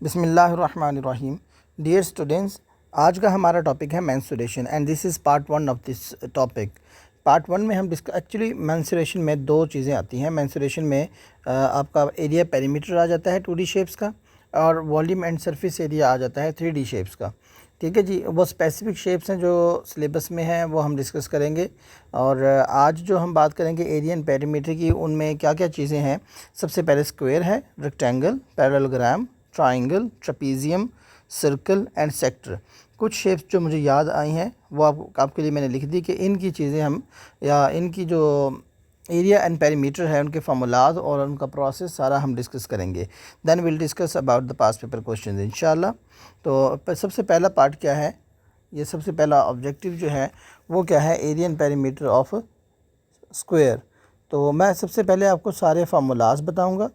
बिस्मिल्लाहिर्रहमानिर्रहीम। Dear students, आज का हमारा टॉपिक है menstruation and this is part one of this topic. Part one में हम एक्चुअली मेंस्ट्रुएशन में दो चीज़ें आती हैं। मेंस्ट्रुएशन में आपका एरिया पेरीमीटर आ जाता है 2D शेप्स का, और वॉल्यूम एंड सरफेस एरिया आ जाता है 3D शेप्स का। ठीक है जी, वो स्पेसिफिक शेप्स हैं जो सिलेबस में हैं, वो हम डिस्कस करेंगे। और आज जो हम बात करेंगे एरिया एंड पेरीमीटर की, उनमें क्या क्या चीज़ें हैं। सबसे पहले स्क्वायर है, rectangle, parallelogram, triangle, trapezium, circle and sector. कुछ शेप्स जो मुझे याद आई हैं वो आपके लिए मैंने लिख दी कि इनकी चीज़ें हम, या इनकी जो एरिया एंड पेरीमीटर है, उनके फार्मूलाज और उनका प्रोसेस सारा हम डिस्कस करेंगे। Then will discuss about the past paper questions इंशाल्लाह। तो सबसे पहला पार्ट क्या है, ये सबसे पहला ऑब्जेक्टिव जो है वो क्या है, area and perimeter of square. तो मैं सबसे पहले आपको सारे फार्मूलाज बताऊँगा,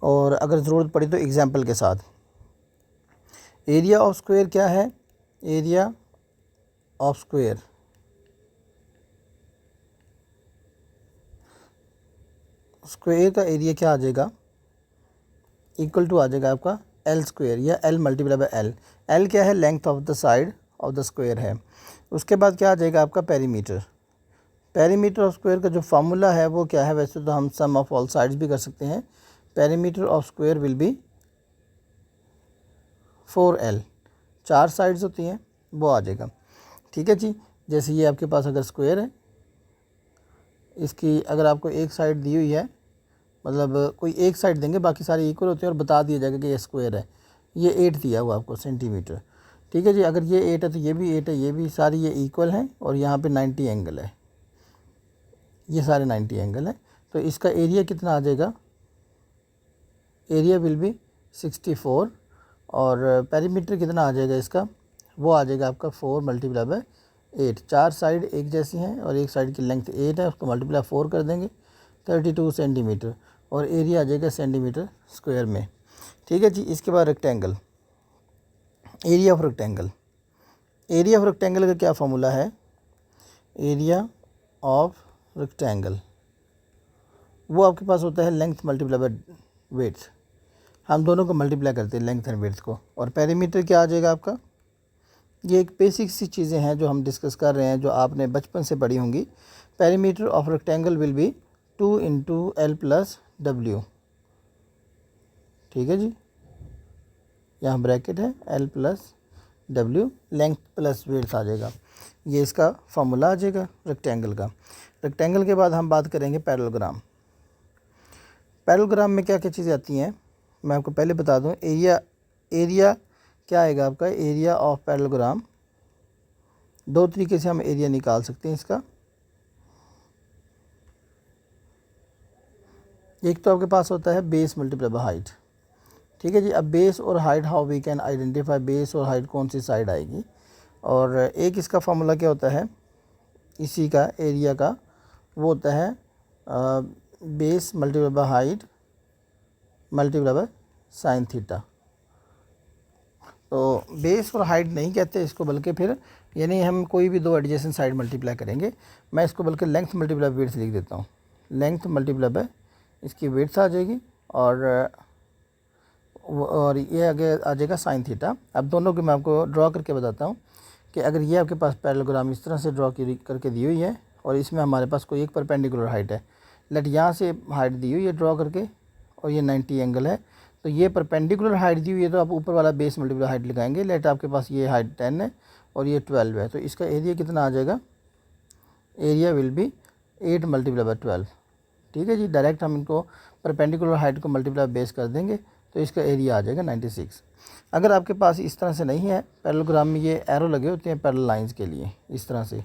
और अगर ज़रूरत पड़ी तो एग्जाम्पल के साथ। एरिया ऑफ स्क्वायर क्या है, एरिया ऑफ स्क्वायर का एरिया क्या आ जाएगा, इक्वल टू आ जाएगा आपका एल स्क्वायर, या L multiply by L. L क्या है, length of the side of the square है। उसके बाद क्या आ जाएगा आपका पेरीमीटर। पेरीमीटर ऑफ स्क्वायर का जो फार्मूला है वो क्या है, वैसे तो हम सम ऑफ ऑल साइड्स भी कर सकते हैं। Perimeter of square will be 4L, 4 sides होती हैं, वो आ जाएगा। ठीक है जी, जैसे ये आपके पास अगर स्क्वायर है, इसकी अगर आपको एक साइड दी हुई है, मतलब कोई एक साइड देंगे, बाकी सारे इक्वल होते हैं, और बता दिया जाएगा कि ये स्क्वायर है। ये 8 दिया हुआ आपको सेंटीमीटर। ठीक है जी, अगर ये 8 है तो ये भी 8 है, ये भी सारी ये इक्वल हैं, और यहाँ पे 90 एंगल है, ये सारे 90 एंगल है। तो इसका एरिया कितना आ जाएगा, एरिया विल बी 64, और पेरीमीटर कितना आ जाएगा इसका, वो आ जाएगा आपका 4 मल्टीप्लाई बाय 8। 4 साइड एक जैसी हैं और एक साइड की लेंथ 8 है, उसको मल्टीप्लाई 4 कर देंगे, 32 सेंटीमीटर, और एरिया आ जाएगा सेंटीमीटर स्क्वायर में। ठीक है जी, इसके बाद rectangle, area of rectangle. Area of rectangle का क्या फार्मूला है, एरिया ऑफ रेक्टेंगल वो आपके पास होता है लेंथ मल्टीप्लाई बाय विड्थ। हम दोनों को मल्टीप्लाई करते हैं, लेंथ एंड विड्थ को। और पेरीमीटर क्या आ जाएगा आपका, ये एक बेसिक सी चीज़ें हैं जो हम डिस्कस कर रहे हैं, जो आपने बचपन से पढ़ी होंगी। Perimeter of rectangle will be 2 × L + W। ठीक है जी, यहाँ ब्रैकेट है, L + W, length plus width आ जाएगा। ये इसका फार्मूला आ जाएगा रेक्टेंगल का। रेक्टेंगल के बाद हम बात करेंगे पैरेललोग्राम। पैरेललोग्राम में क्या क्या चीज़ें आती हैं, मैं आपको पहले बता दूं। एरिया क्या आएगा आपका, एरिया ऑफ पैरेललोग्राम, दो तरीके से हम एरिया निकाल सकते हैं इसका। एक तो आपके पास होता है बेस मल्टीप्लाई बाय हाइट। ठीक है जी, अब बेस और height, how we can identify base और हाइट कौन सी साइड आएगी। और एक इसका फार्मूला क्या होता है, इसी का एरिया का, वो होता है base multiply by height multiply by sine theta. तो बेस और हाइट नहीं कहते इसको, बल्कि फिर यानी हम कोई भी दो एडजेसेंट साइड मल्टीप्लाई करेंगे। मैं इसको बल्कि लेंथ मल्टीप्लाई विड्थ लिख देता हूँ। लेंथ मल्टीप्लाई बाय इसकी विड्थ आ जाएगी, और ये आगे आ जाएगा साइन थीटा। अब दोनों को मैं आपको ड्रॉ करके बताता हूँ कि अगर ये आपके पास पैरेललोग्राम इस तरह से ड्रॉ करके दी हुई है, और इसमें हमारे पास कोई एक परपेंडिकुलर हाइट है, लेट यहाँ से हाइट दी हुई है ड्रॉ करके, और ये 90 एंगल है, तो ये परपेंडिकुलर हाइट दी हुई है, तो आप ऊपर वाला बेस मल्टीप्लाई हाइट लगाएंगे। लेट आपके पास ये हाइट 10 है और ये 12 है, तो इसका एरिया कितना आ जाएगा, area will B 8 multiply by 12। ठीक है जी, डायरेक्ट हम इनको परपेंडिकुलर हाइट को मल्टीप्लाई बेस कर देंगे, तो इसका एरिया आ जाएगा 96। अगर आपके पास इस तरह से नहीं है, पैरेललोग्राम में ये एरो लगे होते हैं पैरेलल लाइंस के लिए, इस तरह से।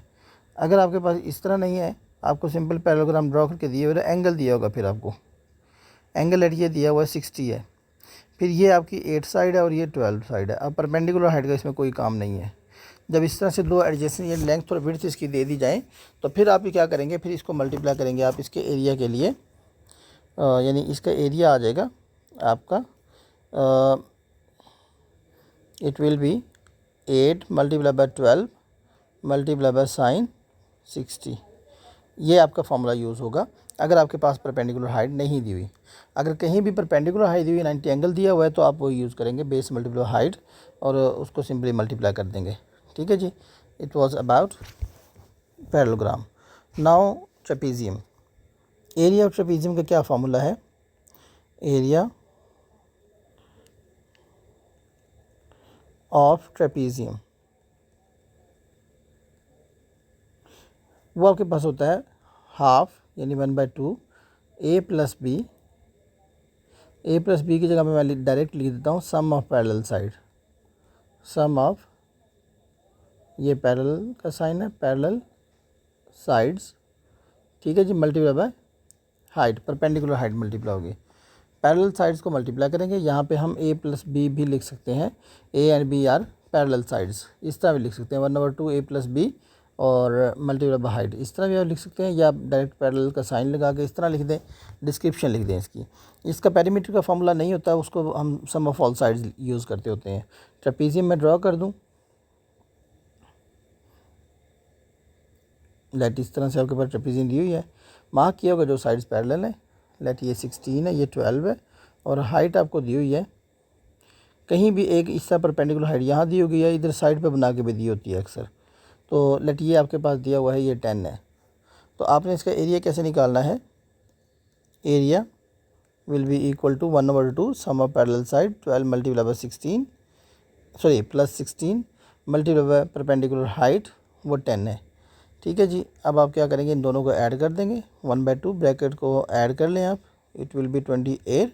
अगर आपके पास इस तरह नहीं है, आपको सिंपल पैरेललोग्राम ड्रॉ करके दिए हुए एंगल दिया होगा, फिर आपको एंगल एट ये दिया हुआ है 60 है, फिर ये आपकी 8 साइड है और ये 12 साइड है। अब परपेंडिकुलर हाइट का इसमें कोई काम नहीं है। जब इस तरह से दो एडजेसेंट, ये लेंथ और विड्थ इसकी दे दी जाए, तो फिर आप ये क्या करेंगे, फिर इसको मल्टीप्लाई करेंगे आप इसके एरिया के लिए, यानी इसका एरिया आ जाएगा आपका, it will B 8 multiply by 12 multiply by sign 60। ये आपका फॉर्मूला यूज़ होगा अगर आपके पास परपेंडिकुलर हाइट नहीं दी हुई। अगर कहीं भी परपेंडिकुलर हाइट दी हुई 90 एंगल दिया हुआ है तो आप वो यूज़ करेंगे बेस मल्टीप्लाई हाइट और उसको सिंपली मल्टीप्लाई कर देंगे। ठीक है जी, it was about parallelogram. Now trapezium. Area of trapezium का क्या फार्मूला है? एरिया ऑफ ट्रेपीजियम वो आपके पास होता है हाफ यानी 1/2 a plus B. A plus B की जगह पे मैं डायरेक्ट लिख देता हूँ sum of parallel side, sum of, ये पैरेलल का साइन है, पैरेलल साइड्स। ठीक है जी, multiply by height, perpendicular height multiply होगी। पैरेलल साइड्स को मल्टीप्लाई करेंगे। यहाँ पे हम a प्लस बी भी लिख सकते हैं, a and b are parallel sides, इस तरह भी लिख सकते हैं 1/2 a प्लस बी और मल्टीप्लाई बाय हाइट, इस तरह भी आप लिख सकते हैं, या आप डायरेक्ट पैरेलल का साइन लगा के इस तरह लिख दें, डिस्क्रिप्शन लिख दें इसकी। इसका पेरीमीटर का फॉर्मूला नहीं होता, उसको हम सम ऑफ ऑल साइड्स यूज़ करते होते हैं। ट्रेपीजियम में ड्रॉ कर दूँ, लेट इस तरह से आपके पास ट्रेपीजियम दी हुई है, मार्क किया होगा जो साइड्स पैरेलल है। लेट ये 16 है, ये 12 है और हाइट आपको दी हुई है, कहीं भी एक इस तरह परपेंडिकुलर हाइट यहाँ दी होगी या इधर साइड पे बना के भी दी होती है अक्सर। तो लेट ये आपके पास दिया हुआ है, ये 10 है। तो आपने इसका एरिया कैसे निकालना है? Area will be equal to 1/2 sum of parallel side 12 multiply by 16, sorry plus 16 multiply by perpendicular height वो 10 है। ठीक है जी, अब आप क्या करेंगे, इन दोनों को ऐड कर देंगे, 1/2 ब्रैकेट को ऐड कर लें आप, it will B 28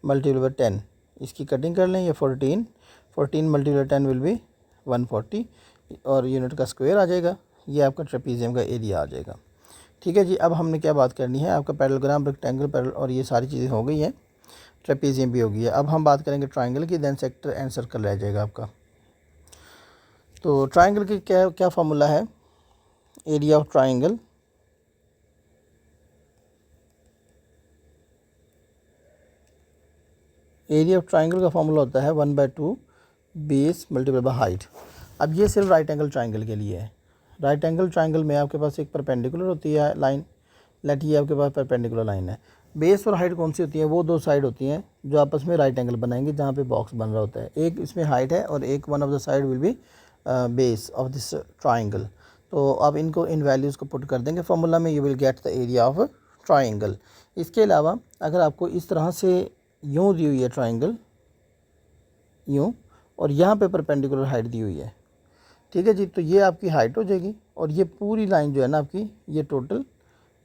multiply by 10, इसकी कटिंग कर लें, ये 14 मल्टीप्लाई 10 विल बी 140 और यूनिट का स्क्वायर आ जाएगा, ये आपका ट्रेपीजियम का एरिया आ जाएगा। ठीक है जी, अब हमने क्या बात करनी है, आपका पैरेललोग्राम, रेक्टेंगल, पैरेलल और ये सारी चीज़ें हो गई हैं, ट्रेपीजियम भी हो गई है। अब हम बात करेंगे ट्राइंगल की, देन सेक्टर एंड सर्कल रह जाएगा आपका। तो ट्राइंगल की क्या क्या फार्मूला है? एरिया ऑफ ट्राइंगल का फार्मूला होता है 1/2 बेस मल्टीप्लाई बाय हाइट। अब ये सिर्फ राइट एंगल ट्राइंगल के लिए है। राइट एंगल ट्राइंगल में आपके पास एक परपेंडिकुलर होती है लाइन, लेट ये आपके पास परपेंडिकुलर लाइन है। बेस और हाइट कौन सी होती है? वो दो साइड होती हैं जो आपस में राइट एंगल बनाएंगे, जहाँ पे बॉक्स बन रहा होता है। एक इसमें हाइट है और एक one of the side will be base of this triangle. तो आप इनको इन वैल्यूज़ को पुट कर देंगे फार्मूला में, you will get the area of triangle. इसके अलावा अगर आपको इस तरह से यूँ दी हुई है ट्राइंगल, यूँ, और यहाँ पे परपेंडिकुलर हाइट दी हुई है, ठीक है जी, तो ये आपकी हाइट हो जाएगी और ये पूरी लाइन जो है ना आपकी, ये टोटल,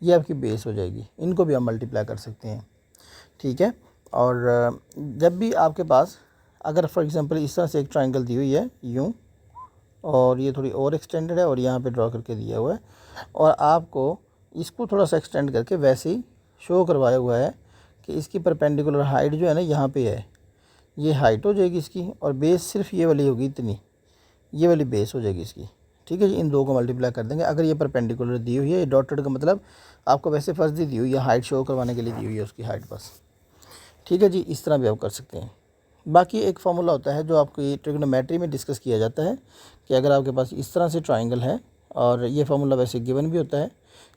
ये आपकी बेस हो जाएगी। इनको भी आप मल्टीप्लाई कर सकते हैं। ठीक है, और जब भी आपके पास अगर फॉर एग्जांपल इस तरह से एक ट्राइंगल दी हुई है यूँ, और ये थोड़ी और एक्सटेंडेड है और यहाँ पे ड्रॉ करके दिया हुआ है, और आपको इसको थोड़ा सा एक्सटेंड करके वैसे ही शो करवाया हुआ है कि इसकी परपेंडिकुलर हाइट जो है ना यहाँ पे है, ये हाइट हो जाएगी इसकी, और बेस सिर्फ ये वाली होगी, इतनी ये वाली बेस हो जाएगी इसकी। ठीक है जी, इन दो को मल्टीप्लाई कर देंगे। अगर ये परपेंडिकुलर दी हुई है, ये डॉटेड का मतलब आपको वैसे फर्जी दी हुई है, हाइट शो करवाने के लिए दी हुई है उसकी हाइट बस। ठीक है जी, इस तरह भी आप कर सकते हैं। बाकी एक फार्मूला होता है जो आपको ये ट्रिग्नोमेट्री में डिस्कस किया जाता है कि अगर आपके पास इस तरह से ट्राइंगल है, और ये फार्मूला वैसे गिवन भी होता है,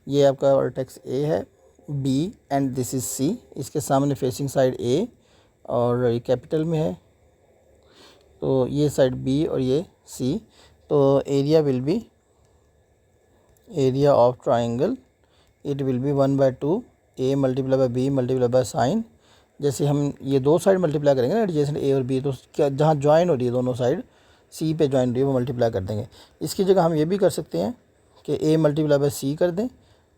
ये आपका वर्टेक्स ए है, B and this is C, इसके सामने फेसिंग साइड ए और ये कैपिटल में है, तो ये साइड बी और ये सी। तो area will be, area of triangle, it will be 1/2 A multiply by B multiply by sine. जैसे हम ये दो साइड मल्टीप्लाई करेंगे ना एडजेसेंट ए और बी, तो क्या जहाँ ज्वाइन हो रही है दोनों साइड, सी पे ज्वाइन हो रही है, वो मल्टीप्लाई कर देंगे। इसकी जगह हम ये भी कर सकते हैं कि ए मल्टीप्लाई बाय सी कर दें,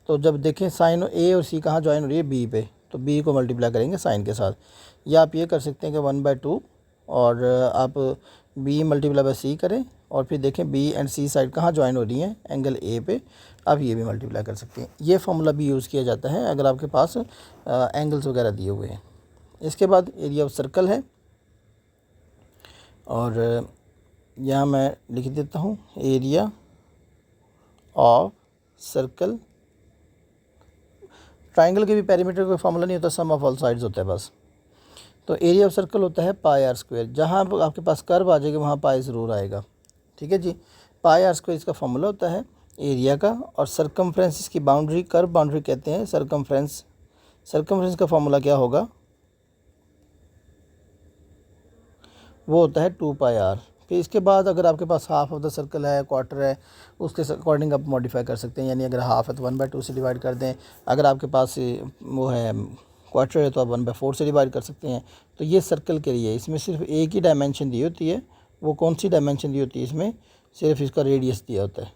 तो जब देखें साइन ए और सी कहाँ ज्वाइन हो रही है, बी पे, तो बी को मल्टीप्लाई करेंगे साइन के साथ। या आप ये कर सकते हैं कि 1/2 और आप बी मल्टीप्लाई बाय सी करें, और फिर देखें बी एंड सी साइड कहाँ ज्वाइन हो रही हैं, एंगल ए पे, आप ये भी मल्टीप्लाई कर सकते हैं। ये फार्मूला भी यूज़ किया जाता है अगर आपके पास एंगल्स वगैरह दिए हुए हैं। इसके बाद एरिया ऑफ सर्कल है, और यहाँ मैं लिख देता हूँ एरिया ऑफ सर्कल। ट्राइंगल के भी पेरीमीटर का फार्मूला नहीं होता, सम ऑफ ऑल साइड्स होता है बस। तो एरिया ऑफ सर्कल होता है पाई आर स्क्वायर, जहाँ आपके पास कर्व आ जाएगा वहाँ पाई ज़रूर आएगा। ठीक है जी, पाई आर स्क्वायर इसका फार्मूला होता है। एरिया का, और सरकमफ्रेंस इसकी बाउंड्री, कर्व बाउंड्री कहते हैं सरकमफ्रेंस। सरकमफ्रेंस का फॉर्मूला क्या होगा, वो होता है 2πr। फिर इसके बाद अगर आपके पास हाफ ऑफ द सर्कल है, क्वार्टर है, उसके अकॉर्डिंग आप मॉडिफाई कर सकते हैं। यानी अगर हाफ है तो 1/2 से डिवाइड कर दें, अगर आपके पास वो है क्वार्टर है तो आप 1/4 से डिवाइड कर सकते हैं। तो ये सर्कल के लिए इसमें सिर्फ एक ही डायमेंशन दी होती है। वो कौन सी डायमेंशन दी होती है इसमें, सिर्फ इसका रेडियस दिया होता है।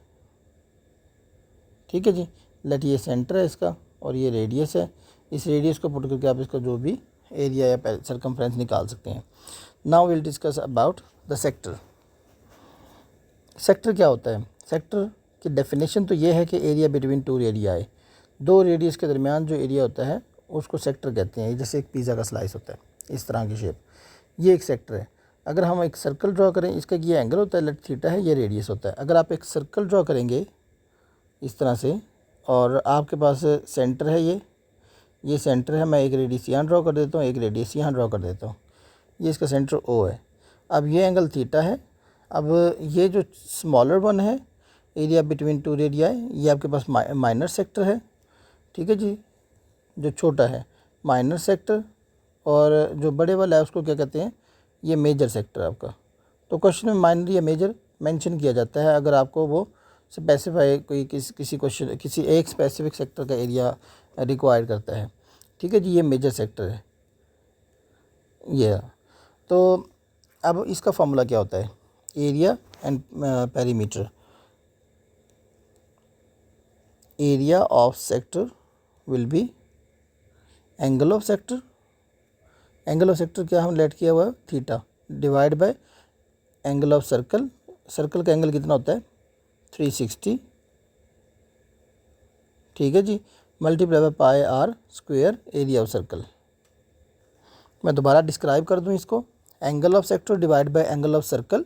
ठीक है जी, लेट ये सेंटर है इसका और ये रेडियस है। इस रेडियस को पुट करके आप इसका जो भी एरिया या सर्कमफ्रेंस निकाल सकते हैं। Now will discuss about the sector. Sector क्या होता है, सेक्टर की डेफिनेशन तो ये है कि एरिया बिटवीन टू रेडियाई, दो रेडियस के दरमियान जो एरिया होता है उसको सेक्टर कहते हैं। जैसे एक पिज़्ज़ा का स्लाइस होता है इस तरह की शेप, ये एक सेक्टर है। अगर हम एक सर्कल ड्रॉ करें, इसका ये एंगल होता है, लेट थीटा है, ये रेडियस होता है। अगर आप एक सर्कल ड्रॉ करेंगे इस तरह से और आपके पास सेंटर है, ये सेंटर है, मैं एक रेडियस यहाँ ड्रॉ कर देता हूँ, एक रेडियस यहाँ ड्रॉ कर देता हूँ, ये इसका सेंटर ओ है। अब ये एंगल थीटा है। अब ये जो स्मॉलर वन है, एरिया बिटवीन टू रेडियाई, ये आपके पास माइनर सेक्टर है। ठीक है जी, जो छोटा है माइनर सेक्टर, और जो बड़े वाला है उसको क्या कहते हैं, ये मेजर सेक्टर आपका। तो क्वेश्चन में माइनर या मेजर मेंशन किया जाता है अगर आपको वो स्पेसिफाई कोई किसी क्वेश्चन किसी एक स्पेसिफिक सेक्टर का एरिया रिक्वायर करता है। ठीक है जी, ये मेजर सेक्टर है ये। तो अब इसका फॉर्मूला क्या होता है, area and perimeter. Area of sector will be angle of sector. Angle of sector क्या हम लेट किया हुआ है, theta, divide by angle of circle. Circle का एंगल कितना होता है 360। ठीक है जी, multiply by pi R square area of circle. मैं दोबारा डिस्क्राइब कर दूं इसको, angle of sector divide by angle of circle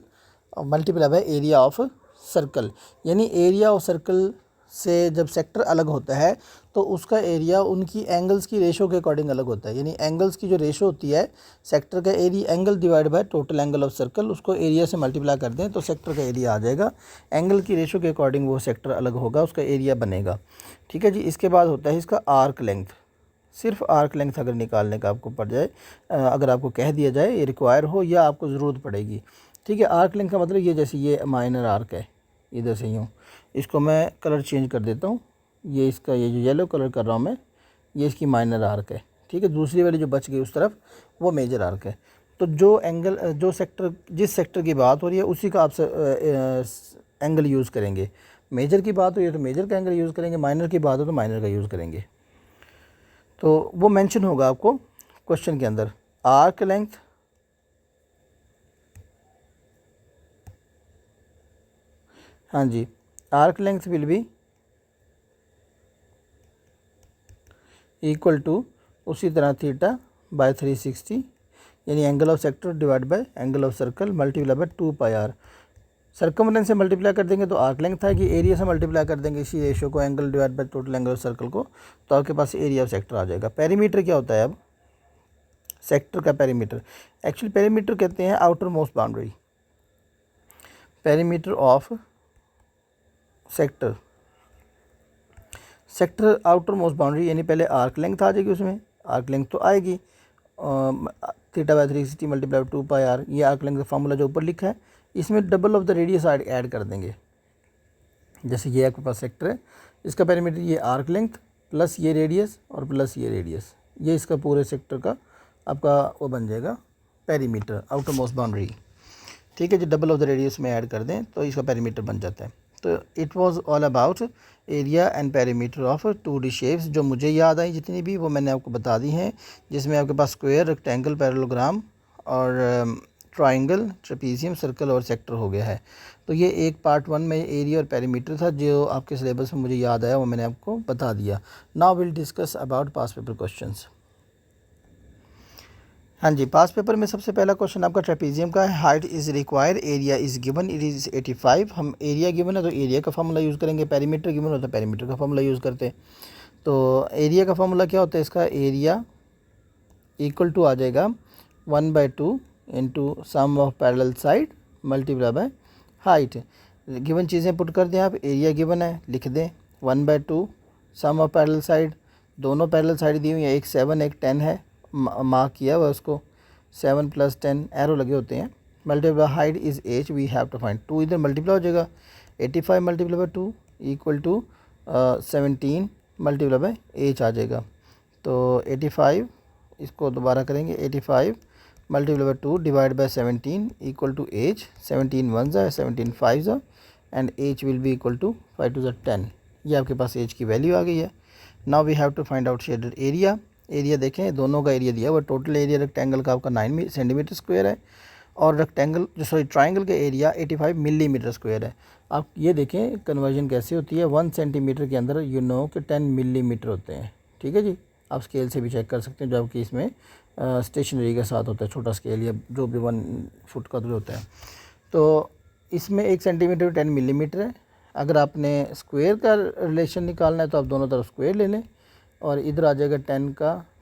और multiply by area of circle. यानी एरिया ऑफ सर्कल से जब सेक्टर अलग होता है तो उसका एरिया उनकी एंगल्स की रेशो के अकॉर्डिंग अलग होता है। यानी एंगल्स की जो रेशो होती है सेक्टर का area, angle divide by total angle of circle, उसको एरिया से मल्टीप्लाई कर दें तो सेक्टर का एरिया आ जाएगा। एंगल की रेशो के अकॉर्डिंग वो सेक्टर अलग होगा, उसका एरिया बनेगा। ठीक है जी, इसके बाद होता है इसका आर्क लेंथ। सिर्फ आर्क लेंथ अगर निकालने का आपको पड़ जाए, अगर आपको कह दिया जाए ये रिक्वायर हो या आपको ज़रूरत पड़ेगी। ठीक है, आर्क लेंथ का मतलब ये, जैसे ये माइनर आर्क है इधर से यूँ, इसको मैं कलर चेंज कर देता हूँ, ये इसका ये जो येलो कलर कर रहा हूँ मैं, ये इसकी माइनर आर्क है। ठीक है, दूसरी वाली जो बच गई उस तरफ वो मेजर आर्क है। तो जो एंगल, जो सेक्टर, जिस सेक्टर की बात हो रही है उसी का आप एंगल यूज़ करेंगे। मेजर की बात हो रही है तो मेजर का एंगल यूज़ करेंगे, माइनर की बात हो तो माइनर का यूज़ करेंगे। तो वो मेंशन होगा आपको क्वेश्चन के अंदर, आर्क लेंथ हाँ जी, arc length will be equal to उसी तरह थीटा बाय 360, यानी angle of sector divide by angle of circle multiply by 2πr। Circumference से मल्टीप्लाई कर देंगे तो आर्क लेंथ आएगी, एरिया से मल्टीप्लाई कर देंगे इसी रेशो को, angle divide by total angle of circle को, तो आपके पास एरिया ऑफ सेक्टर आ जाएगा। पेरीमीटर क्या होता है, अब सेक्टर का पेरीमीटर, एक्चुअली पेरीमीटर कहते हैं outer most boundary. Perimeter of sector, sector outer most boundary, यानी पहले आर्क लेंथ आ जाएगी, उसमें आर्क लेंथ तो आएगी थीटा बाय 360 मल्टीप्लाई 2πr। ये आर्क लेंथ का फार्मूला जो ऊपर लिखा है, इसमें double of the radius add कर देंगे। जैसे ये आपके पास सेक्टर है, इसका पेरीमीटर ये आर्क लेंथ प्लस ये रेडियस और प्लस ये रेडियस, ये इसका पूरे सेक्टर का आपका वो बन जाएगा पेरीमीटर, आउटर मोस्ट बाउंड्री। ठीक है जी, डबल ऑफ द रेडियस में ऐड कर दें तो इसका पेरीमीटर बन जाता है। तो it was all about area and perimeter of 2D shapes. जो मुझे याद आई जितनी भी वो मैंने आपको बता दी हैं, जिसमें आपके पास स्क्वायर, रेक्टेंगल, पैरेललोग्राम और ट्राइंगल, ट्रेपीजियम, सर्कल और सेक्टर हो गया है। तो ये एक पार्ट 1 में एरिया और पेरीमीटर था, जो आपके सिलेबस में मुझे याद आया वो मैंने आपको बता दिया। Now will discuss about pass paper questions. हाँ जी, पास पेपर में सबसे पहला क्वेश्चन आपका ट्रेपीजियम का है। Height is required, area is given, it is 85। हम एरिया गिवन है तो एरिया का फार्मूला यूज़ करेंगे, पेरीमीटर गिवन होता है पेरीमीटर का फार्मूला यूज़ करते हैं। तो एरिया का फार्मूला क्या होता है इसका, एरिया इक्वल टू आ जाएगा 1/2 into sum of parallel side multiply by height. Given चीज़ें पुट कर दें आप, एरिया गिवन है लिख दें 1/2 सम ऑफ पैरेलल साइड, दोनों पैरेलल साइड दी हुई है, एक 7 एक 10 है, मार्क किया हुआ उसको 7 + 10 एरो लगे होते हैं, multiply height is H we have to find, 2 इधर मल्टीप्लाई हो जाएगा 85 × 2 = 17 × एच आ जाएगा। तो 85 इसको दोबारा करेंगे 85 × 2 डिवाइड बाय 17 = एच, 17 1 ज़ा 17 5 ज़ा and H will be equal to 5 2 10। ये आपके पास एच की वैल्यू आ गई है। Now we have to find out shaded area. Area देखें दोनों का एरिया दिया हुआ, टोटल एरिया रेक्टेंगल का आपका 9 सेंटीमीटर स्क्वायर है और रेक्टेंगल ट्राइंगल का एरिया 85 मिलीमीटर स्क्वायर है। आप ये देखें कन्वर्जन कैसे होती है, 1 सेंटीमीटर के अंदर कि 10 मिलीमीटर होते हैं। ठीक है जी, आप स्केल से भी चेक कर सकते हैं जो आपकी इसमें स्टेशनरी के साथ होता है, छोटा स्केल या जो भी 1 फुट का जो होता है। तो इसमें 1 सेंटीमीटर 10 मिलीमीटर है। अगर आपने स्क्वायर का रिलेशन निकालना है तो आप दोनों तरफ स्क्वायर ले लें और इधर आ जाएगा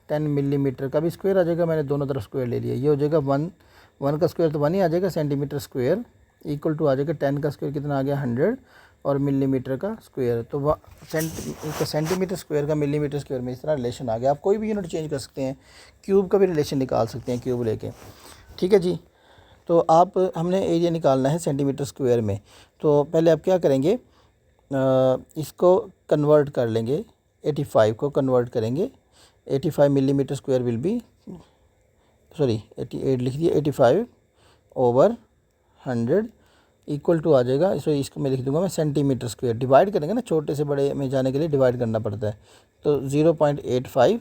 10 मिलीमीटर का भी स्क्वायर आ जाएगा, मैंने दोनों तरफ स्क्वायर ले लिया। ये हो जाएगा 1 का स्क्वायर तो 1 ही आ जाएगा, सेंटीमीटर स्क्वायर इक्वल टू आ जाएगा 10 का स्क्वायर कितना आ गया 100 और मिलीमीटर का स्क्वायर, तो सेंटीमीटर स्क्वायर का मिलीमीटर स्क्वायर में इस तरह रिलेशन आ गया। आप कोई भी यूनिट चेंज कर सकते हैं, क्यूब का भी रिलेशन निकाल सकते हैं क्यूब लेके। ठीक है जी, तो आप हमने एरिया निकालना है सेंटीमीटर स्क्वायर में, तो पहले आप क्या करेंगे, इसको कन्वर्ट कर लेंगे, 85 को कन्वर्ट करेंगे, 85 मिलीमीटर स्क्वायर विल बी 88 लिख दिया, 85/100 इक्वल टू आ जाएगा, इसको मैं लिख दूंगा मैं सेंटीमीटर स्क्वायर, डिवाइड करेंगे ना, छोटे से बड़े में जाने के लिए डिवाइड करना पड़ता है, तो 0.85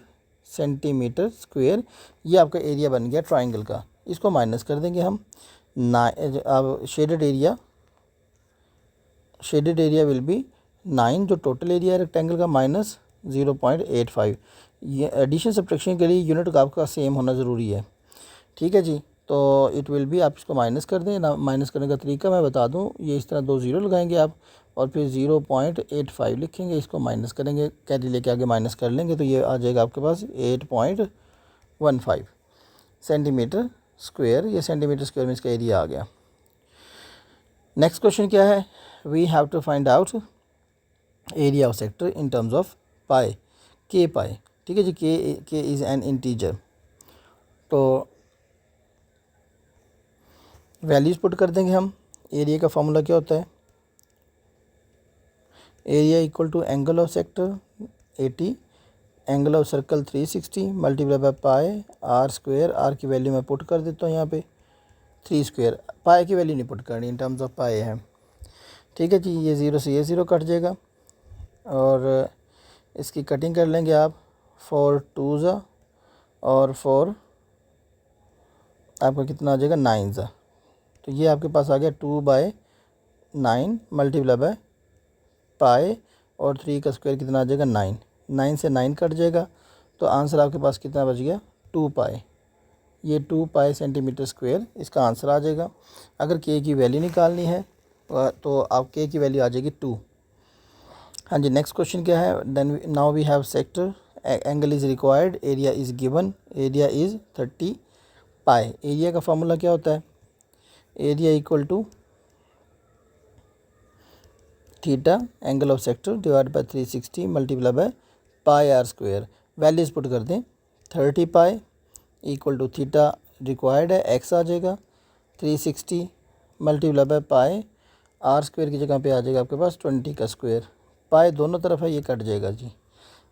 सेंटीमीटर स्क्वायर ये आपका एरिया बन गया ट्राइंगल का। इसको माइनस कर देंगे हम अब शेडेड एरिया विल बी 9 जो टोटल एरिया है रेक्टेंगल का माइनस 0.85। ये एडिशन सब्ट्रैक्शन के लिए यूनिट का आपका सेम होना ज़रूरी है। ठीक है जी, तो इट विल बी, आप इसको माइनस कर दें ना, माइनस करने का तरीका मैं बता दूं, ये इस तरह 2 ज़ीरो लगाएंगे आप और फिर 0.85 लिखेंगे, इसको माइनस करेंगे, कैरी लेके आगे माइनस कर लेंगे तो ये आ जाएगा आपके पास 8.15 सेंटीमीटर स्क्वायर। ये सेंटीमीटर स्क्वायर में इसका एरिया आ गया। नेक्स्ट क्वेश्चन क्या है, we have to find out area of sector in terms of pi, K pi. ठीक है जी, के इज़ एन इंटीजर, तो वैल्यूज़ पुट कर देंगे हम। एरिया का फार्मूला क्या होता है, area equal to angle of sector 80, angle of circle 360 multiply by pi R square. Are की वैल्यू मैं पुट कर देता हूँ यहाँ पे 3 स्क्वायर, पाई की वैल्यू नहीं पुट करनी, इन टर्म्स ऑफ पाई है। ठीक है जी, ये 0 से ये 0 कट जाएगा और इसकी कटिंग कर लेंगे आप, 4 2 ज़ा और 4 आपका कितना आ जाएगा 9 ज़ा, तो ये आपके पास आ गया 2/9 मल्टीप्लाई बाय पाई और 3 का स्क्वायर कितना आ जाएगा 9, 9 से 9 कट जाएगा तो आंसर आपके पास कितना बच गया 2 पाई। ये 2 पाई सेंटीमीटर स्क्वायर इसका आंसर आ जाएगा। अगर के की वैल्यू निकालनी है तो आप के की वैल्यू आ जाएगी 2। हाँ जी, नेक्स्ट क्वेश्चन क्या है, then now we have sector, angle is required, area is given, area is 30 पाई। एरिया का फार्मूला क्या होता है, area equal to theta angle of sector divide by 360 multiply by pi R square. Values put कर दें, 30 pi equal to theta required है, X आ जाएगा, 360 multiply by pi R square की जगह पे आ जाएगा आपके पास 20 का स्क्वायर, पाई दोनों तरफ है ये कट जाएगा जी।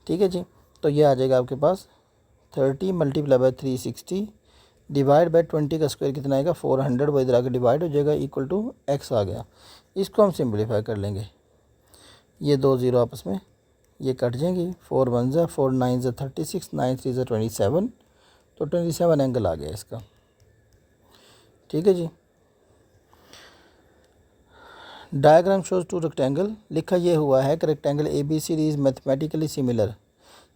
ठीक है जी, तो ये आ जाएगा आपके पास 30 मल्टीप्लाई बाय 360 डिवाइड बाय 20 का स्क्वायर कितना आएगा 400, वो इधर आके डिवाइड हो जाएगा इक्वल टू एक्स आ गया। इसको हम सिंपलीफाई कर लेंगे, ये 2 ज़ीरो आपस में ये कट जाएंगी, 4 1 ज़ा 4 9 ज़ा 36 9 3 ज़ा 27, तो 27 एंगल आ गया इसका। ठीक है जी, डायग्राम शोज 2 रेक्टेंगल, लिखा ये हुआ है कि rectangle A B C D is mathematically similar.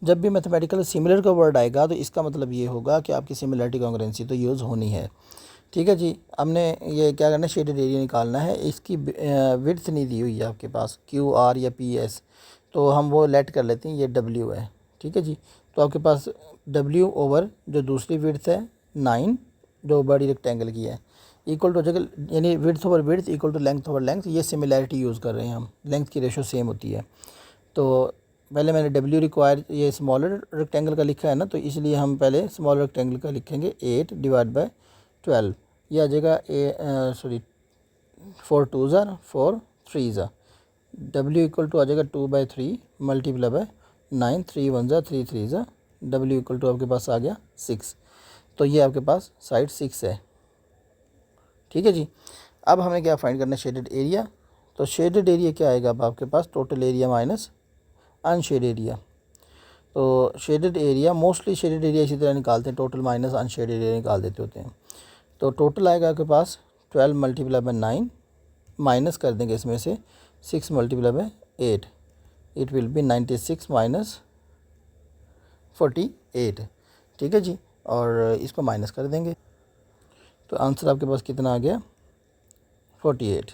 जब भी मैथमेटिकल सिमिलर का वर्ड आएगा तो इसका मतलब ये होगा कि आपकी सिमिलरिटी कॉन्ग्रुएंसी तो यूज़ होनी है। ठीक है जी, हमने ये क्या करना है, शेडेड एरिया निकालना है, इसकी विड्थ नहीं दी हुई है आपके पास क्यू आर या पी एस, तो हम वो लेट कर लेते हैं, ये डब्ल्यू है। ठीक है जी, तो आपके पास डब्ल्यू ओवर जो दूसरी विड्थ है 9 जो बड़ी रेक्टेंगल की है, इक्वल टू हो जाएगा, यानी width over width equal to length over length, ये सिमिलैरिटी यूज़ कर रहे हैं हम, लेंथ की रेशो सेम होती है। तो पहले मैंने डब्ल्यू रिक्वायर ये स्मॉलर रेक्टेंगल का लिखा है ना, तो इसलिए हम पहले स्मॉलर रेक्टेंगल का लिखेंगे 8 डिवाइड बाय 12, ये आ जाएगा 4 2 ज़ार 4 3 ज़ा, डब्ल्यू इक्वल टू आ जाएगा 2/3 मल्टीप्लाई बाय 9, 3 1 ज़ा 3 3 ज़ा, डब्ल्यू इक्वल टू आपके पास आ गया 6। तो ये आपके पास साइड 6 है, ठीक है जी। अब हमें क्या फाइंड करना है, शेडेड एरिया। तो शेडेड एरिया क्या आएगा अब आपके पास, total area minus unshaded area. तो shaded area, mostly shaded area इसी तरह निकालते हैं, टोटल माइनस अनशेडेड एरिया निकाल देते होते हैं। तो टोटल आएगा आपके पास 12 मल्टीप्लाई बाय 9, माइनस कर देंगे इसमें से 6 multiply by 8, it will B 96 minus 48, ठीक है जी। और इसको माइनस कर देंगे, तो आंसर आपके पास कितना आ गया, 48।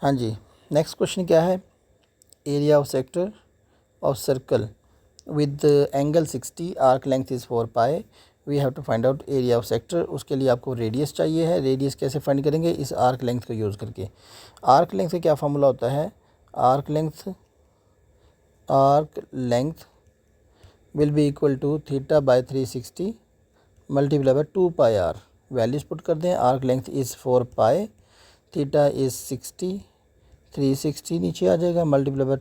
हाँ जी, नेक्स्ट क्वेश्चन क्या है, area of sector of circle with angle 60, arc length is 4 pi, we have to find out area of sector. उसके लिए आपको रेडियस चाहिए है, रेडियस कैसे फाइंड करेंगे, इस आर्क लेंथ को यूज़ करके। आर्क लेंथ का क्या फार्मूला होता है, arc length will be equal to theta by 360 multiply by 2 pi R, values put कर दें, arc length is 4 pi, theta is 60, 360 नीचे आ जाएगा, multiply by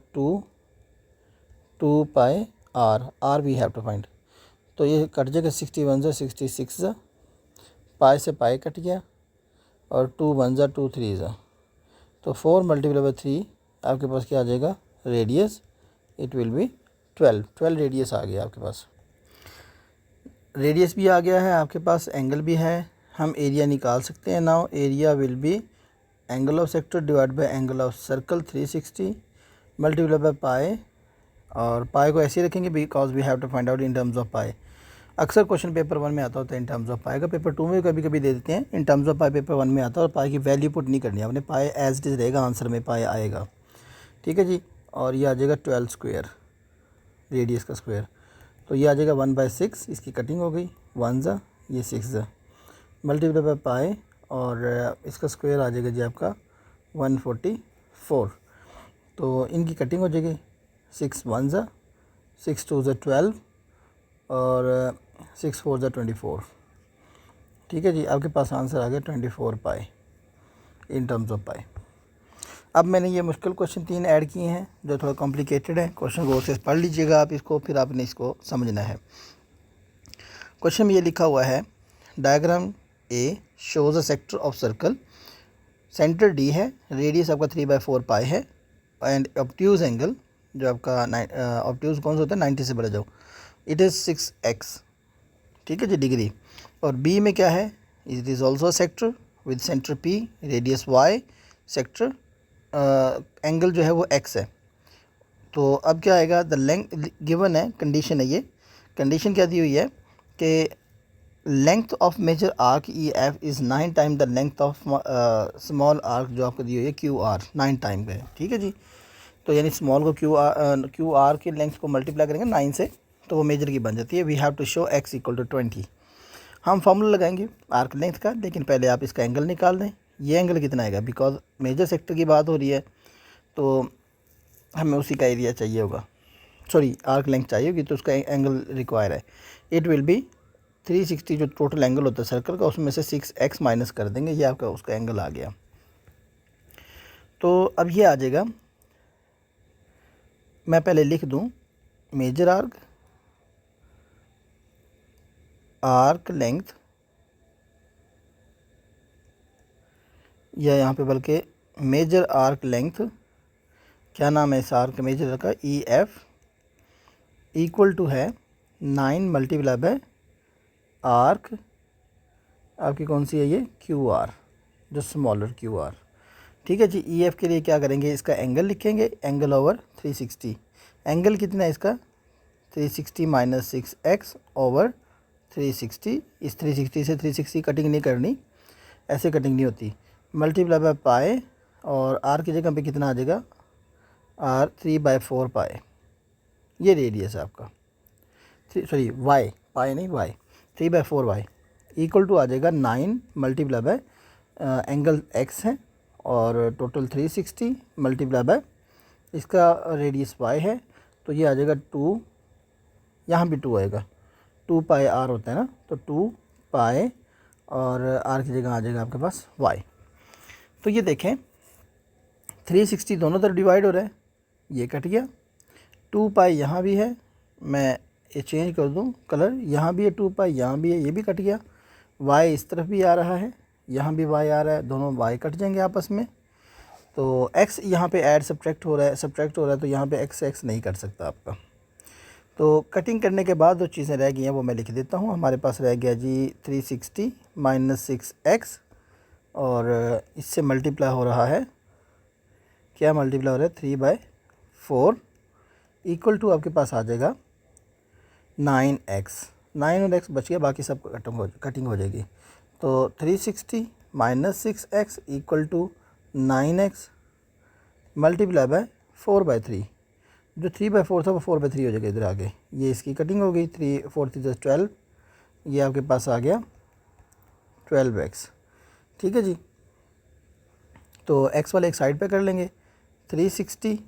2 pi R we have to find. तो ये कट जाएगा, 61 ज़ा 66 ज़ा, पाई से पाई कट गया, और 2 1 ज़ा 2 3 ज़ा, तो 4 मल्टीप्लाई बाय 3 आपके पास क्या आ जाएगा, radius, it will be 12 radius आ गया आपके पास। रेडियस भी आ गया है आपके पास, एंगल भी है, हम एरिया निकाल सकते हैं। Now area will be angle of sector divide by angle of circle 360 multiply by pi, और पाई को ऐसे ही रखेंगे because we have to find out in terms of pi. अक्सर क्वेश्चन पेपर 1 में आता होता है इन टर्म्स ऑफ पाई का, पेपर 2 में कभी कभी दे देते हैं, इन टर्म्स ऑफ पाई पेपर 1 में आता है, और पाई की वैल्यू पुट नहीं करनी है आपने, पाई एज इट इज़ रहेगा, आंसर में पाई आएगा, ठीक है जी। और ये आ जाएगा 12 स्क्वायर, रेडियस का स्क्वायर, तो ये आ जाएगा 1/6, इसकी कटिंग हो गई, 1 ज़ा ये 6 ज़ा, मल्टीप्लाई बाय पाई, और इसका स्क्वायर आ जाएगा जी आपका 144, तो इनकी कटिंग हो जाएगी, 6 1 ज़ा 6 2 ज़ा 12, और 6 4 ज़ा 24, ठीक है जी। आपके पास आंसर आ गया 24 पाई इन टर्म्स ऑफ पाई। अब मैंने ये मुश्किल क्वेश्चन 3 ऐड किए हैं जो थोड़ा कॉम्प्लिकेटेड है, क्वेश्चन गौर से पढ़ लीजिएगा आप इसको, फिर आपने इसको समझना है। क्वेश्चन में ये लिखा हुआ है, diagram A shows a sector of circle, centre D है, रेडियस आपका 3/4 पाई है, एंड ऑब्ट्यूज एंगल जो आपका ऑब्ट्यूज कौन सा होता है, 90 से बढ़ जाओ, इट इज़ 6x, ठीक है जी, डिग्री। और बी में क्या है, it is also sector with centre P, radius y, sector angle जो है वो x है। तो अब क्या आएगा, द लेंथ गिवन है, कंडीशन है, ये कंडीशन क्या दी हुई है कि length of major arc E F is 9 time the length of small arc जो आपको दी हुई है क्यू आर, 9 टाइम का है, ठीक है जी। तो यानी स्मॉल को क्यू आर की लेंथ को मल्टीप्लाई करेंगे 9 से, तो वो मेजर की बन जाती है। We have to show x equal to 20। हम फॉर्मूला लगाएंगे आर्क लेंथ का, लेकिन पहले आप इसका एंगल निकाल दें, ये एंगल कितना आएगा, बिकॉज मेजर सेक्टर की बात हो रही है, तो हमें उसी का एरिया चाहिए होगा, सॉरी आर्क लेंथ चाहिए होगी, तो उसका एंगल रिक्वायर है। इट विल बी 360, जो टोटल एंगल होता है सर्कल का, उसमें से 6x माइनस कर देंगे, ये आपका उसका एंगल आ गया। तो अब ये आ जाएगा, मैं पहले लिख दूं मेजर आर्क लेंथ, या यहाँ पे बल्कि मेजर आर्क लेंथ, क्या नाम है इस आर्क मेजर का, ई एफ इक्वल टू है 9 मल्टीप्लाई बाय आर्क आपकी कौन सी है, ये क्यू आर, जो स्मॉलर क्यू आर, ठीक है जी। ई एफ के लिए क्या करेंगे, इसका एंगल लिखेंगे, एंगल ओवर 360, एंगल कितना है इसका 360 माइनस 6x ओवर 360, इस 360 से 360 कटिंग नहीं करनी, ऐसे कटिंग नहीं होती, मल्टीप्लाई बाय पाई, और आर की जगह पे कितना आ जाएगा, आर 3/4 पाई, ये रेडियस है आपका, सॉरी वाई, पाई नहीं वाई, 3/4 वाई, इक्वल टू आ जाएगा 9 मल्टीप्लाई बाय एंगल x है और टोटल 360 मल्टीप्लाई बाय इसका रेडियस y है, तो ये आ जाएगा 2, यहाँ भी 2 आएगा, 2 पाई r होता है ना, तो 2 पाई और r की जगह आ जाएगा आपके पास y। तो ये देखें 360 दोनों तरफ डिवाइड हो रहा है, ये कट गया। 2 पाई यहाँ भी है, मैं ये चेंज कर दूँ कलर, यहाँ भी है 2 पाई, यहाँ भी है, ये भी कट गया। y इस तरफ भी आ रहा है, यहाँ भी y आ रहा है, दोनों y कट जाएंगे आपस में। तो x यहाँ पे ऐड सब्ट्रैक्ट हो रहा है, तो यहाँ पे x नहीं कट सकता आपका। तो कटिंग करने के बाद जो चीज़ें रह गई हैं वो मैं लिख देता हूँ। हमारे पास रह गया जी 360 माइनस 6x और इससे मल्टीप्लाई हो रहा है, क्या मल्टीप्लाई हो रहा है 3/4 इक्वल टू आपके पास आ जाएगा 9x। 9 और x बच गया, बाकी सब कटिंग हो जाएगी। तो 360 minus 6x equal to 9x multiply by 4/3। जो 3/4 था वो 4/3 हो जाएगा इधर आगे, ये इसकी कटिंग हो गई। 3 4 3 12, ये आपके पास आ गया 12x। ठीक है जी, तो x वाले एक साइड पे कर लेंगे। 360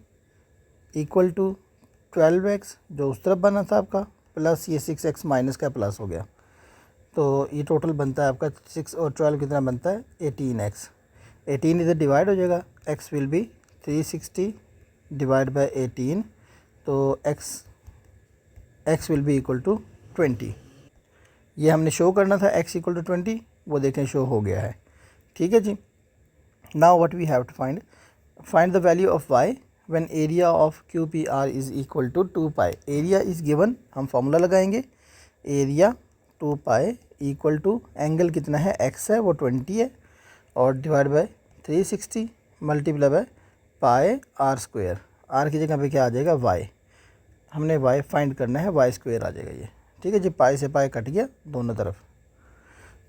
इक्वल टू 12x जो उस तरफ बना था आपका, प्लस ये 6x माइनस का प्लस हो गया, तो ये टोटल बनता है आपका 6 और 12 कितना बनता है 18x। 18 इधर डिवाइड हो जाएगा, x will be 360 divide by 18, तो x will be equal to 20। ये हमने शो करना था x इक्वल टू 20, वो देखें शो हो गया है। ठीक है जी, now what we have to find the value of y when area of QPR is equal to 2 pi. Area is given, हम फार्मूला लगाएंगे, area 2 pi equal to angle कितना है x है वो 20 है और divide by 360 multiply by pi r square. r की जगह पे क्या आ जाएगा y, हमने y फाइंड करना है, y स्क्वायर आ जाएगा ये। ठीक है जी, पाई से पाई कट गया दोनों तरफ,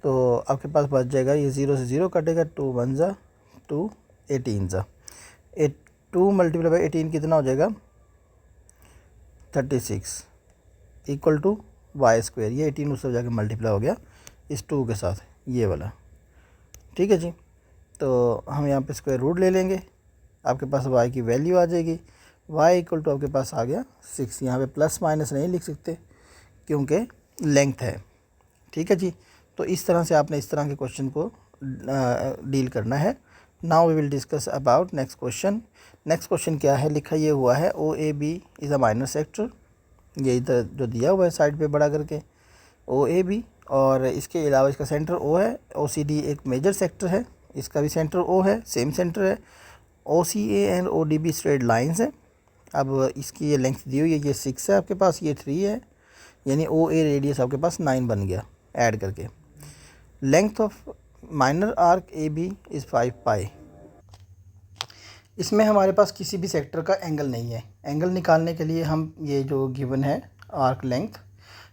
तो आपके पास बच जाएगा ये 0 से 0 कटेगा, 2 1 जा 2 18 जा 2 मल्टीप्लाई बाई 18 कितना हो जाएगा 36 इक्वल टू वाई स्क्वायर। ये 18 उससे जाके मल्टीप्लाई हो गया इस 2 के साथ, ये वाला। ठीक है जी, तो हम यहाँ पे स्क्वायर रूट ले लेंगे, आपके पास y की वैल्यू आ जाएगी, y इक्वल टू आपके पास आ गया 6। यहाँ पे प्लस माइनस नहीं लिख सकते क्योंकि लेंथ है। ठीक है जी, तो इस तरह से आपने इस तरह के क्वेश्चन को डील करना है। Now we will discuss about next question. Next question क्या है, लिखा ये हुआ है OAB is a minor sector, ये इधर जो दिया हुआ है साइड पे बड़ा करके OAB, और इसके अलावा इसका सेंटर O है। OCD एक मेजर सेक्टर है, इसका भी सेंटर O है, सेम सेंटर है। OCA and ODB straight lines है। अब इसकी ये लेंथ दी हुई है, ये 6 है आपके पास, ये 3 है, यानी OA रेडियस आपके पास 9 बन गया ऐड करके। Length of minor arc AB is 5 पाई। इसमें हमारे पास किसी भी सेक्टर का एंगल नहीं है। एंगल निकालने के लिए हम ये जो गिवन है arc length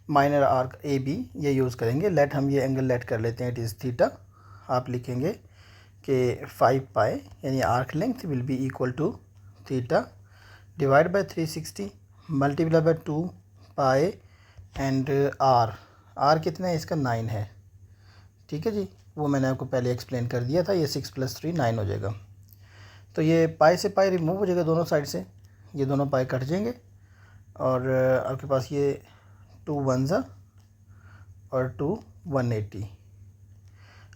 minor arc AB ये यूज़ करेंगे। लेट हम ये एंगल लेट कर लेते हैं, इट इज़ थीटा। आप लिखेंगे कि 5 पाई यानी arc length will be equal to theta divide by 360 multiply by 2 pi and R कितना है इसका 9 है। ठीक है जी, वो मैंने आपको पहले एक्सप्लेन कर दिया था, ये 6 + 3 9 हो जाएगा। तो ये पाई से पाई रिमूव हो जाएगा दोनों साइड से, ये दोनों पाई कट जाएंगे और आपके पास ये 2 1 ज़ा और 2 180।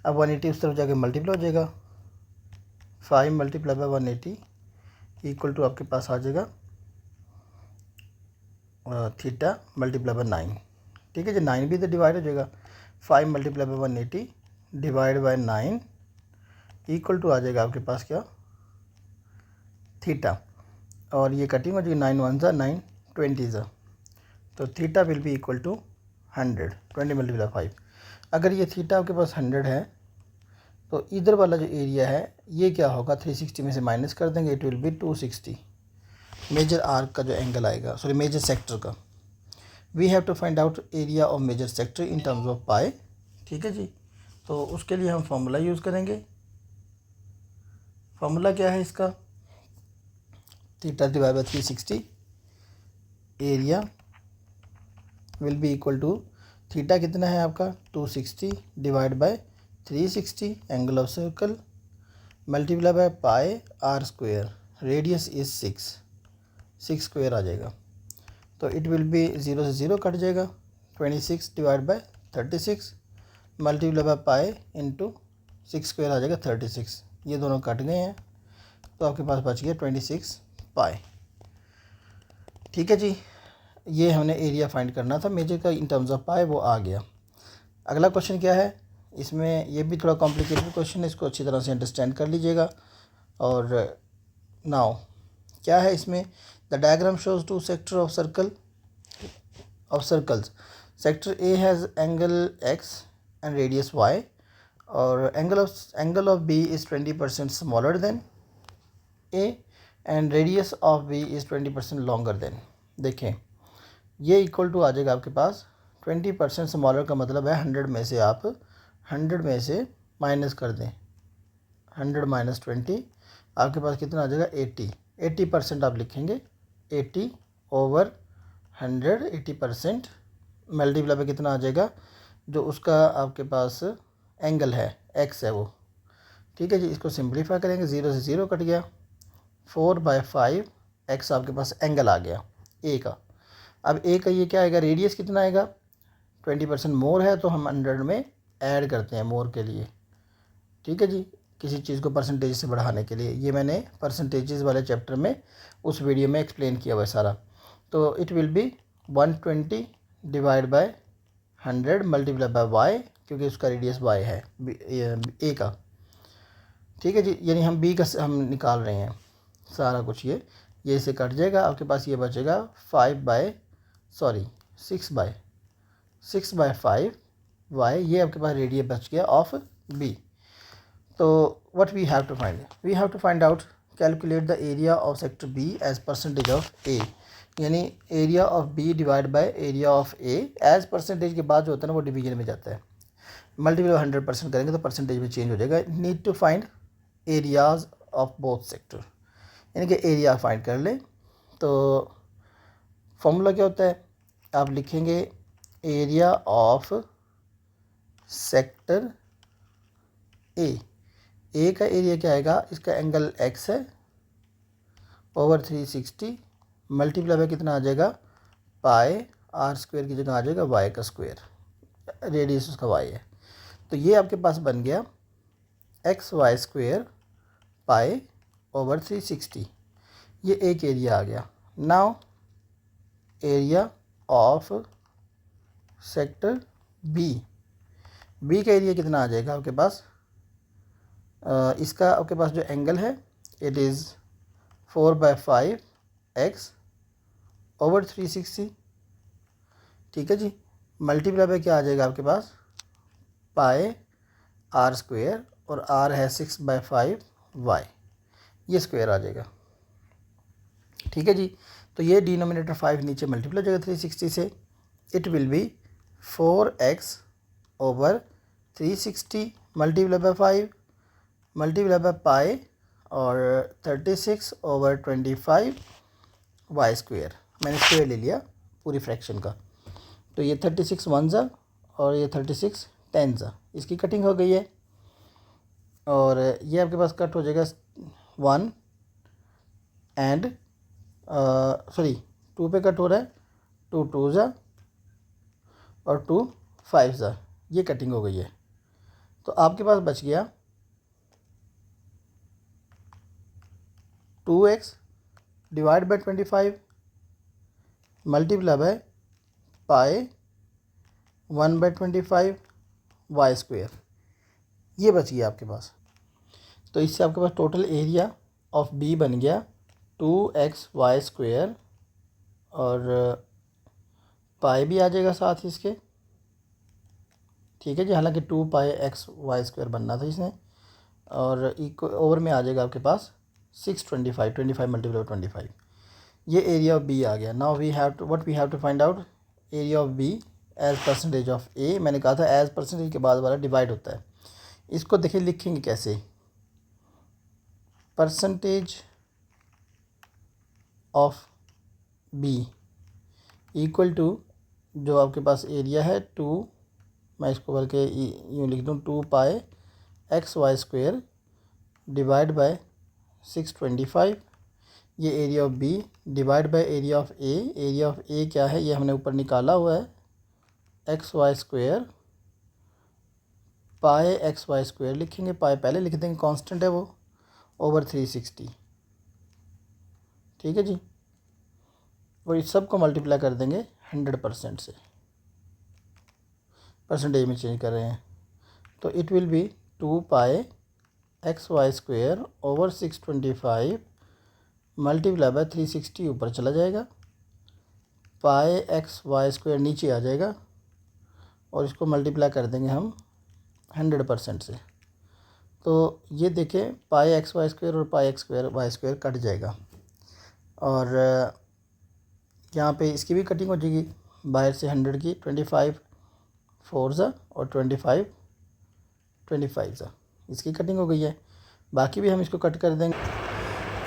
अब 180 उस तरफ जाके मल्टीप्लाई हो जाएगा, 5 मल्टीप्लाई बाय 180 इक्वल टू आपके पास आ जाएगा थीटा मल्टीप्लाई बाय 9। ठीक है जी, 9 भी इधर डिवाइड हो जाएगा, 5 multiply by 180 divide by 9 equal to आ जाएगा आपके पास क्या थीटा, और ये कटिंग हो जाएगी 9 1 ज़ा 9 20 ज़ा, तो theta will be equal to 100 20 multiply 5। अगर ये थीटा आपके पास 100 है तो इधर वाला जो एरिया है ये क्या होगा, 360 में से माइनस कर देंगे, it will be 260 major arc का जो एंगल आएगा, सॉरी मेजर सेक्टर का। We have to find out area of major sector in terms of pi. ठीक है जी, तो उसके लिए हम फार्मूला यूज़ करेंगे। फार्मूला क्या है इसका, theta divide by 360 area will be equal to theta कितना है आपका 260 divide by 360 angle of circle multiply by pi R square, radius is 6 square आ जाएगा। तो इट विल बी 0 से 0 कट जाएगा, 26 divide by 36 multiply by pi into 6 square आ जाएगा 36। ये दोनों कट गए हैं तो आपके पास बच गया 26 पाई। ठीक है जी, ये हमने एरिया फाइंड करना था मेजर का इन टर्म्स ऑफ पाई, वो आ गया। अगला क्वेश्चन क्या है, इसमें ये भी थोड़ा कॉम्प्लिकेटेड क्वेश्चन है, इसको अच्छी तरह से अंडरस्टैंड कर लीजिएगा। और नाउ क्या है इसमें, the diagram shows two sector of circles. Sector A has angle x and radius y, और angle of b is 20% smaller than a and radius of b is 20% longer than. देखें ये equal to आ जाएगा आपके पास 20% smaller का मतलब है 100 में से आप 100 में से माइनस कर दें, 100 माइनस 20 आपके पास कितना आ जाएगा 80% आप लिखेंगे, 80 ओवर 100, 80% मल्टीप्लाई पे कितना आ जाएगा, जो उसका आपके पास एंगल है x है वो। ठीक है जी, इसको सिंप्लीफाई करेंगे, 0 से 0 कट गया, 4/5 x आपके पास एंगल आ गया a का। अब a का ये क्या आएगा, रेडियस कितना आएगा, 20% मोर है तो हम 100 में ऐड करते हैं मोर के लिए। ठीक है जी, किसी चीज़ को परसेंटेज से बढ़ाने के लिए, ये मैंने परसेंटेजेस वाले चैप्टर में उस वीडियो में एक्सप्लेन किया हुआ है सारा। तो it will be 120 divide by 100 multiply by Y, क्योंकि उसका रेडियस वाई है ए का। ठीक है जी, यानी हम बी का हम निकाल रहे हैं सारा कुछ, ये इसे कट जाएगा, आपके पास ये बचेगा 6/5 वाई, ये आपके पास रेडियस बच गया ऑफ बी। तो what we have to find out, calculate the area of sector B as percentage of A, यानी area of B divide by area of A. As percentage के बाद जो होता है ना वो डिवीजन में जाता है, मल्टीपल 100% करेंगे तो परसेंटेज में चेंज हो जाएगा। Need to find areas of both sector, यानी कि एरिया फाइंड कर ले। तो फॉर्मूला क्या होता है, आप लिखेंगे एरिया ऑफ सेक्टर ए का एरिया क्या आएगा, इसका एंगल x है ओवर 360 मल्टीप्लाई बाय कितना आ जाएगा, पाई आर स्क्वायर की जगह आ जाएगा y का स्क्वायर, रेडियस उसका y है। तो ये आपके पास बन गया XY स्क्वायर पाई ओवर 360, ये एक एरिया आ गया। Now area of sector B का एरिया कितना आ जाएगा आपके पास, इसका आपके पास जो एंगल है इट इज़ 4/5 x ओवर 360। ठीक है जी, मल्टीप्लाई बाय क्या आ जाएगा आपके पास, पाई आर स्क्वायर, और आर है 6/5 y, ये स्क्वायर आ जाएगा। ठीक है जी, तो ये डिनोमिनेटर 5 नीचे मल्टीप्लाई हो जाएगा 360 से, it will B 4x over 360 multiply bye 5 multiply by pi और 36 ओवर 25 y स्क्वायर, मैंने स्क्वायर ले लिया पूरी फ्रैक्शन का। तो ये 36 1 ज़ा और ये 36 10 ज़ा, इसकी कटिंग हो गई है, और ये आपके पास कट हो जाएगा 1 एंड सॉरी 2 पे कट हो रहा है, 2 2 ज़ा और 2 5 ज़ा, ये कटिंग हो गई है। तो आपके पास बच गया 2x divide by 25 multiply by pi 1/25 y square, ये बच गया आपके पास। तो इससे आपके पास टोटल एरिया ऑफ बी बन गया 2xy स्क्वायर, और पाई भी आ जाएगा साथ ही इसके। ठीक है जी, हालांकि 2πxy स्क्वायर बनना था इसमें, और इक्वल ओवर में आ जाएगा आपके पास 625 मल्टीप्लाई 25, ये एरिया ऑफ बी आ गया। Now we have to find out area of B as percentage of A. मैंने कहा था एज परसेंटेज के बाद वाला डिवाइड होता है, इसको देखिए लिखेंगे कैसे, percentage of B equal to जो आपके पास एरिया है 2, मैं इसको बल्कि यूँ लिख दूँ 2 पाई XY² डिवाइड बाय 625, ये area of B divide by area of A. Area of A क्या है, ये हमने ऊपर निकाला हुआ है, XY² पाई XY² लिखेंगे, पाई पहले लिख देंगे, कांस्टेंट है वो, ओवर 360। ठीक है जी, और इस सब को मल्टीप्लाई कर देंगे 100% से, परसेंटेज में चेंज कर रहे हैं, तो it will B 2 pi XY² over 625 multiply by 360 ऊपर चला जाएगा, पाई XY² नीचे आ जाएगा, और इसको मल्टीप्लाई कर देंगे हम 100% से। तो ये देखें पाई XY² और पाई XY² कट जाएगा, और यहाँ पे इसकी भी कटिंग हो जाएगी, बाहर से 100 की 25 4 ज़ा और 25 ज़ा, इसकी कटिंग हो गई है। बाकी भी हम इसको कट कर देंगे।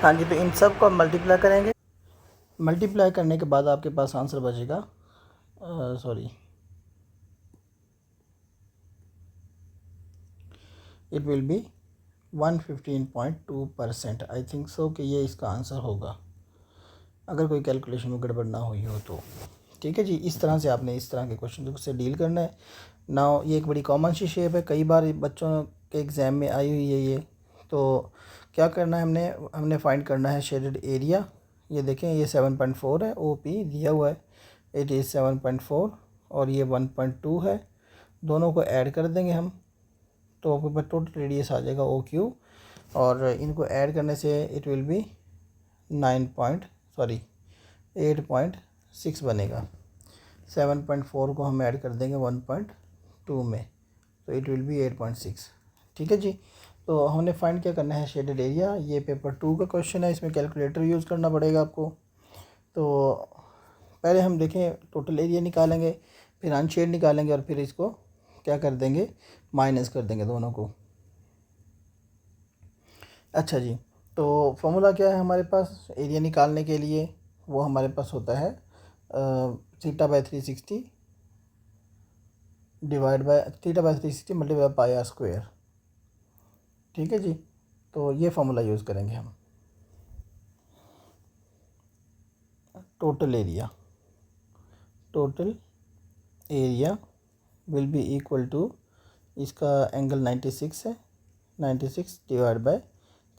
हाँ जी, तो इन सब को हम मल्टीप्लाई करेंगे। मल्टीप्लाई करने के बाद आपके पास आंसर बचेगा, it will B 115.2%। I think so कि ये इसका आंसर होगा, अगर कोई कैलकुलेशन में गड़बड़ ना हुई हो तो। ठीक है जी, इस तरह से आपने इस तरह के क्वेश्चन से डील करना है। नाउ ये एक बड़ी कॉमन सी शेप है, कई बार बच्चों के एग्ज़ाम में आई हुई है ये। तो क्या करना है, हमने फाइंड करना है शेडेड एरिया। ये देखें, ये 7.4 है, OP दिया हुआ है, इट इज़ 7.4, और ये 1.2 है, दोनों को ऐड कर देंगे हम, तो आपके पास टोटल रेडियस आ जाएगा OQ, और इनको ऐड करने से इट विल बी 8.6 बनेगा। 7.4 को हम ऐड कर देंगे 1.2 में, तो इट विल बी 8.6। ठीक है जी, तो हमने फाइंड क्या करना है, शेडेड एरिया। ये पेपर 2 का क्वेश्चन है, इसमें कैलकुलेटर यूज़ करना पड़ेगा आपको। तो पहले हम देखें टोटल एरिया निकालेंगे, फिर अनशेड निकालेंगे, और फिर इसको क्या कर देंगे, माइनस कर देंगे दोनों को। अच्छा जी, तो फॉर्मूला क्या है हमारे पास एरिया निकालने के लिए, वो हमारे पास होता है θ/360 divide by θ/360 multiply by pi r²। ठीक है जी, तो ये फार्मूला यूज़ करेंगे हम। Total area will be equal to, इसका एंगल 96 है, 96 divide by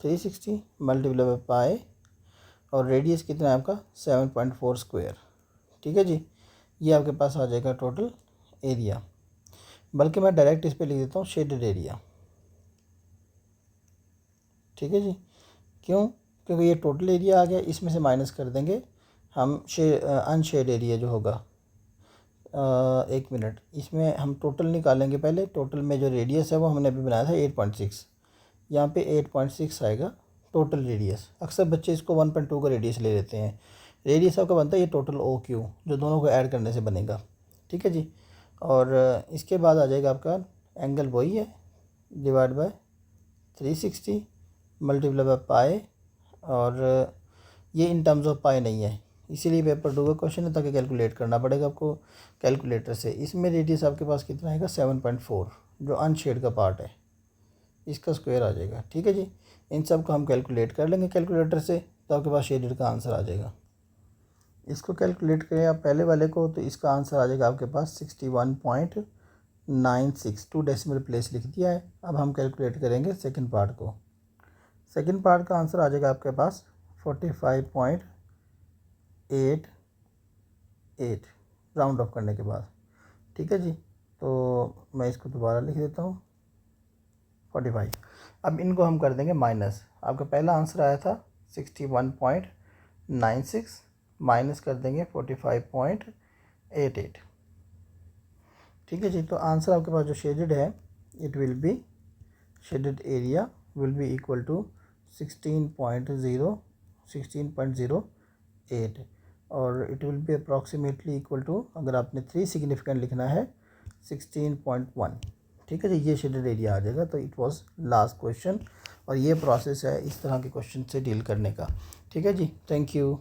360 multiply by pi, और रेडियस कितना है आपका 7.4²। ठीक है जी, ये आपके पास आ जाएगा टोटल एरिया। बल्कि मैं डायरेक्ट इस पे लिख देता हूँ शेडेड एरिया। ठीक है जी, क्यों, क्योंकि ये टोटल एरिया आ गया, इसमें से माइनस कर देंगे हम अनशेड एरिया जो होगा। एक मिनट, इसमें हम टोटल निकालेंगे पहले। टोटल में जो रेडियस है वो हमने अभी बनाया था 8.6, यहाँ पे 8.6 आएगा टोटल रेडियस। अक्सर बच्चे इसको 1.2 का रेडियस ले लेते हैं, रेडियस आपका बनता है ये टोटल OQ, जो दोनों को ऐड करने से बनेगा। ठीक है जी, और इसके बाद आ जाएगा आपका एंगल वही है, divide by 360 multiply by pi, और ये इन टर्म्स ऑफ पाई नहीं है, इसीलिए पेपर 2 का क्वेश्चन है, ताकि कैलकुलेट करना पड़ेगा आपको कैलकुलेटर से। इसमें रेडियस आपके पास कितना आएगा 7.4, जो अनशेड का पार्ट है, इसका स्क्वायर आ जाएगा। ठीक है जी, इन सब को हम कैलकुलेट कर लेंगे कैलकुलेटर से, तो आपके पास शेडेड का आंसर आ जाएगा। इसको कैलकुलेट करें आप पहले वाले को, तो इसका आंसर आ जाएगा आपके पास 61.96, 2 डेसिमल प्लेस लिख दिया है। अब हम कैलकुलेट करेंगे सेकंड पार्ट को। सेकंड पार्ट का आंसर आ जाएगा आपके पास 45.88 राउंड ऑफ करने के बाद। ठीक है जी, तो मैं इसको दोबारा लिख देता हूँ 45। अब इनको हम कर देंगे माइनस। आपका पहला आंसर आया था 61.96, माइनस कर देंगे 45.88। ठीक है जी, तो आंसर आपके पास जो शेडेड है, it will be, shaded area will be equal to 16.08, और it will be approximately equal to, अगर आपने 3 सिग्निफिकेंट लिखना है, 16.1। ठीक है जी, ये शेडेड एरिया आ जाएगा। तो इट वाज लास्ट क्वेश्चन, और ये प्रोसेस है इस तरह के क्वेश्चन से डील करने का। ठीक है जी, थैंक यू।